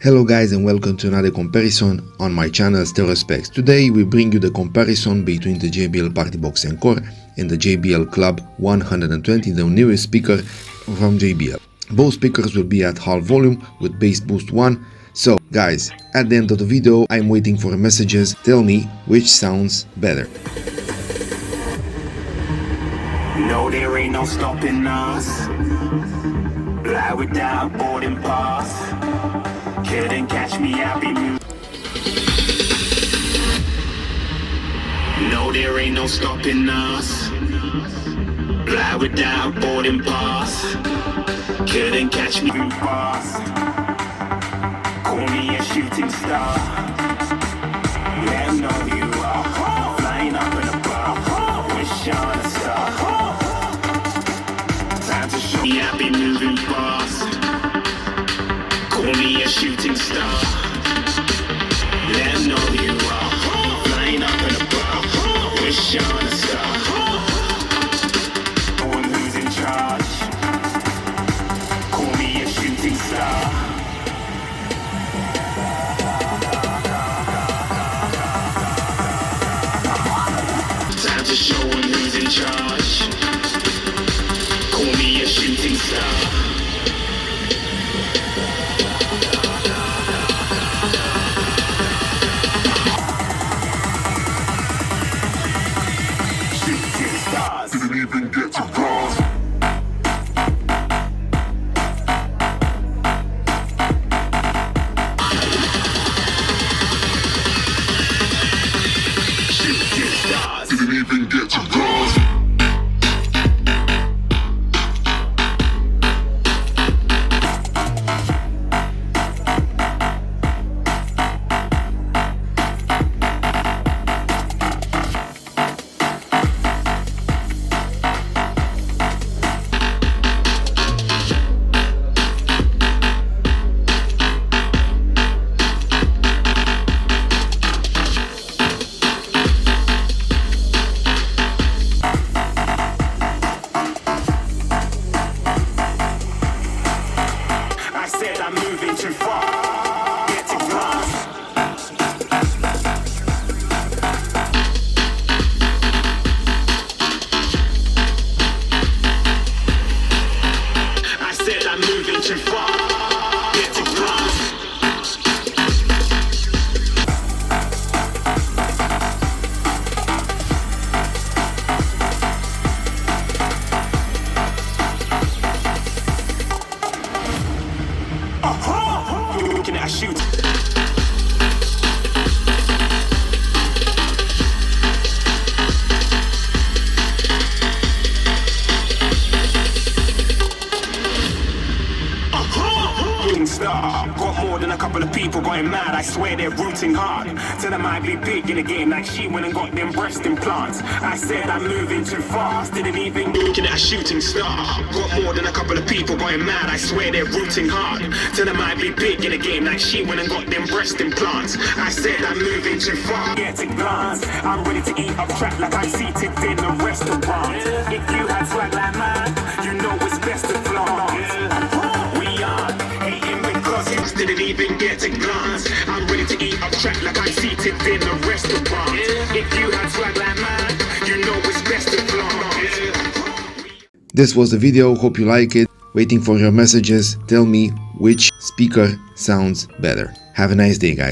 Hello guys and welcome to another comparison on my channel Stereo Specs. Today we bring you the comparison between the JBL PartyBox ENCORE and the JBL Club 120, the newest speaker from JBL. Both speakers will be at half volume with bass boost 1. So guys, at the end of the video I'm waiting for messages. Tell me which sounds better. No, there ain't no stopping us. Fly without boarding pass. Couldn't catch me, I'll be moving. No, there ain't no stopping us. Fly without boarding pass. Couldn't catch me fast. Call me a shooting star. Let 'em know you are flying up in a bar. Wish on a star. Time to show me I'll be moving fast. Call me a shooting star. Let 'em know you are flying up in a bar. Wish on a star. No one who's in charge. Call me a shooting star. Time to show 'em who's in charge. Call me a shooting star. Didn't even get to cross. Shooting stars. Didn't even get to cross. I'm moving too far. Get to glass. I said I'm moving too far. Get to glass. Looking at a shoot. Star. Got more than a couple of people going mad. I swear they're rooting hard. Tell them I be big in the game like she went and got them breast implants. I said I'm moving too fast. Didn't even looking at a shooting star. Got more than a couple of people going mad. I swear they're rooting hard. Tell them I be big in the game like she went and got them breast implants. I said I'm moving too far. Get a glance. I'm ready to eat up track like I'm seated in a restaurant. If you had swag like mine, you know it's best to flaunt. We are. Didn't even get a glance. I'm ready to eat up track like I'm seated in a restaurant. If you had swag like mine, you know it's best to flaunt. This was the video, hope you like it. Waiting for your messages. Tell me which speaker sounds better. Have a nice day guys.